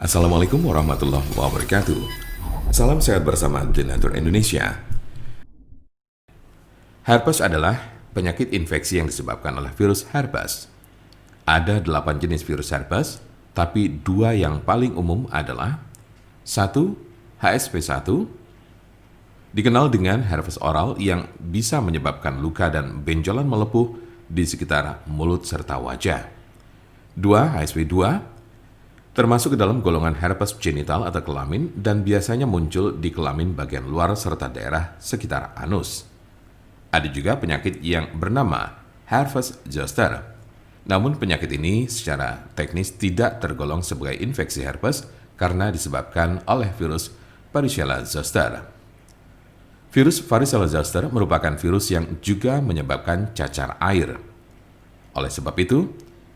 Assalamualaikum warahmatullahi wabarakatuh. Salam sehat bersama Denatur Indonesia. Herpes adalah penyakit infeksi yang disebabkan oleh virus herpes. Ada 8 jenis virus herpes, tapi 2 yang paling umum adalah 1. HSV1, dikenal dengan herpes oral yang bisa menyebabkan luka dan benjolan melepuh di sekitar mulut serta wajah. 2. HSV2, termasuk ke dalam golongan herpes genital atau kelamin dan biasanya muncul di kelamin bagian luar serta daerah sekitar anus. Ada juga penyakit yang bernama herpes zoster. Namun penyakit ini secara teknis tidak tergolong sebagai infeksi herpes karena disebabkan oleh virus Varicella zoster. Virus Varicella zoster merupakan virus yang juga menyebabkan cacar air. Oleh sebab itu,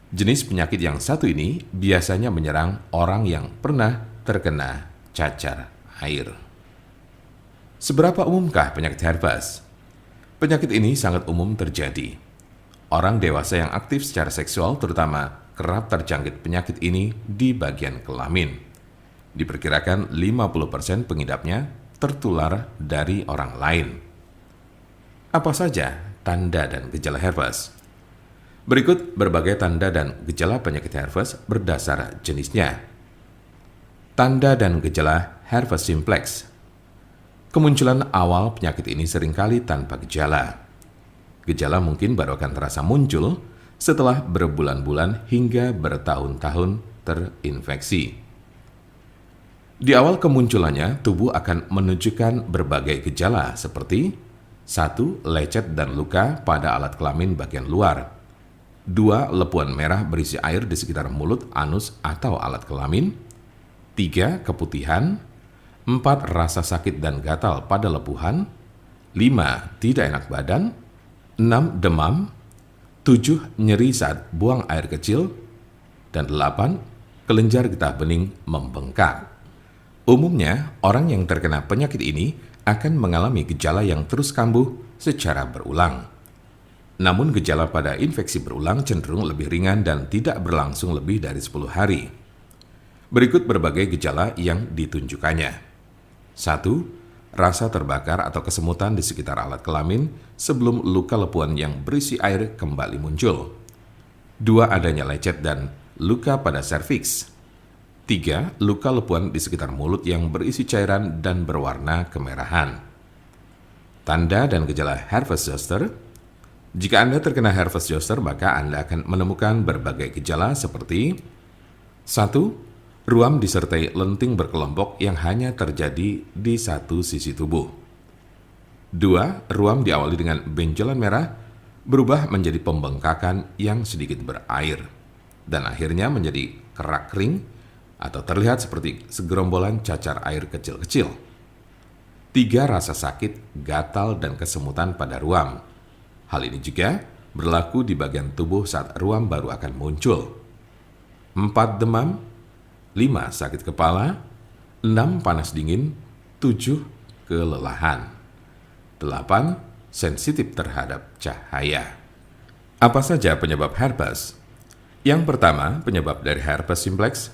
jenis penyakit yang satu ini biasanya menyerang orang yang pernah terkena cacar air. Seberapa umumkah penyakit herpes? Penyakit ini sangat umum terjadi. Orang dewasa yang aktif secara seksual terutama kerap terjangkit penyakit ini di bagian kelamin. Diperkirakan 50% pengidapnya tertular dari orang lain. Apa saja tanda dan gejala herpes? Berikut berbagai tanda dan gejala penyakit herpes berdasar jenisnya. Tanda dan gejala herpes simplex. Kemunculan awal penyakit ini seringkali tanpa gejala. Gejala mungkin baru akan terasa muncul setelah berbulan-bulan hingga bertahun-tahun terinfeksi. Di awal kemunculannya, tubuh akan menunjukkan berbagai gejala seperti 1. Lecet dan luka pada alat kelamin bagian luar. 2. Lepuan merah berisi air di sekitar mulut, anus, atau alat kelamin. 3. Keputihan. 4. Rasa sakit dan gatal pada lepuhan. 5. Tidak enak badan. 6. Demam. 7. Nyeri saat buang air kecil. Dan 8. Kelenjar getah bening membengkak. Umumnya, orang yang terkena penyakit ini akan mengalami gejala yang terus kambuh secara berulang. Namun gejala pada infeksi berulang cenderung lebih ringan dan tidak berlangsung lebih dari 10 hari. Berikut berbagai gejala yang ditunjukkannya. 1. Rasa terbakar atau kesemutan di sekitar alat kelamin sebelum luka lepuan yang berisi air kembali muncul. 2. Adanya lecet dan luka pada serviks. 3. Luka lepuan di sekitar mulut yang berisi cairan dan berwarna kemerahan. Tanda dan gejala herpes zoster. Jika Anda terkena herpes zoster, maka Anda akan menemukan berbagai gejala seperti 1. Ruam disertai lenting berkelompok yang hanya terjadi di satu sisi tubuh. 2. Ruam diawali dengan benjolan merah berubah menjadi pembengkakan yang sedikit berair dan akhirnya menjadi kerak kering atau terlihat seperti segerombolan cacar air kecil-kecil. 3. Rasa sakit, gatal, dan kesemutan pada ruam. Hal ini juga berlaku di bagian tubuh saat ruam baru akan muncul. 4. Demam. 5. Sakit kepala. 6. Panas dingin. 7. Kelelahan. 8. Sensitif terhadap cahaya. Apa saja penyebab herpes? Yang pertama, penyebab dari herpes simplex.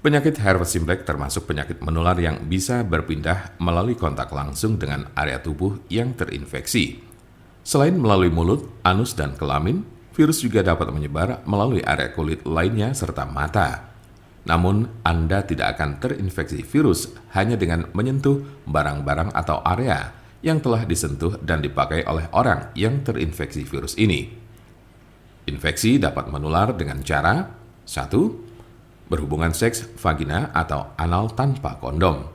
Penyakit herpes simplex termasuk penyakit menular yang bisa berpindah melalui kontak langsung dengan area tubuh yang terinfeksi. Selain melalui mulut, anus, dan kelamin, virus juga dapat menyebar melalui area kulit lainnya serta mata. Namun, Anda tidak akan terinfeksi virus hanya dengan menyentuh barang-barang atau area yang telah disentuh dan dipakai oleh orang yang terinfeksi virus ini. Infeksi dapat menular dengan cara 1. Berhubungan seks vagina atau anal tanpa kondom.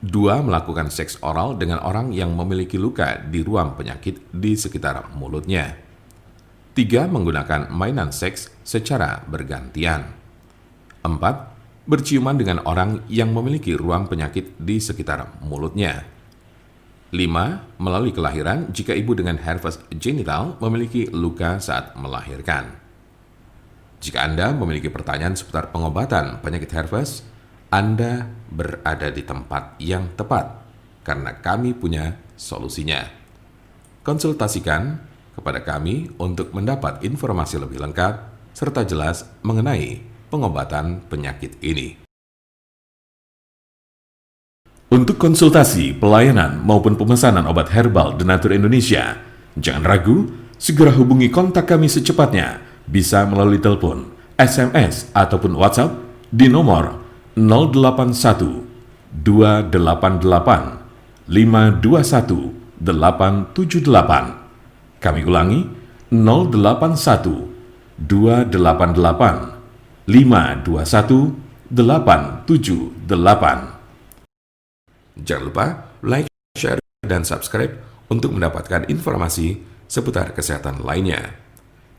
2. Melakukan seks oral dengan orang yang memiliki luka di ruam penyakit di sekitar mulutnya. 3. Menggunakan mainan seks secara bergantian. 4. Berciuman dengan orang yang memiliki ruam penyakit di sekitar mulutnya. 5. Melalui kelahiran jika ibu dengan herpes genital memiliki luka saat melahirkan. Jika Anda memiliki pertanyaan seputar pengobatan penyakit herpes, Anda berada di tempat yang tepat karena kami punya solusinya. Konsultasikan kepada kami untuk mendapat informasi lebih lengkap serta jelas mengenai pengobatan penyakit ini. Untuk konsultasi, pelayanan, maupun pemesanan obat herbal The Nature Indonesia, jangan ragu, segera hubungi kontak kami secepatnya, bisa melalui telepon, SMS, ataupun WhatsApp di nomor 081 288 521 878. Kami ulangi, 081 288 521 878. Jangan lupa like, share, dan subscribe untuk mendapatkan informasi seputar kesehatan lainnya.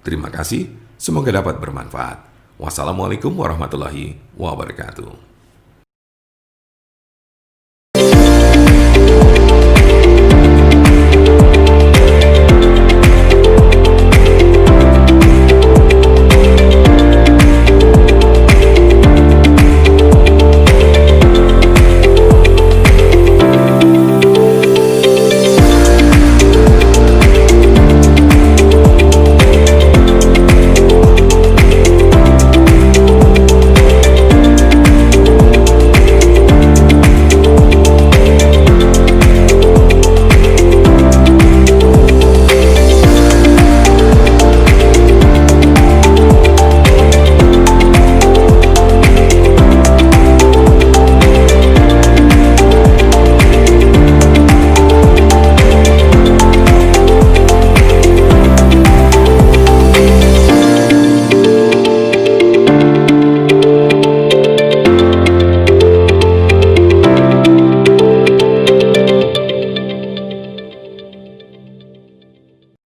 Terima kasih, semoga dapat bermanfaat. Wassalamualaikum warahmatullahi wabarakatuh.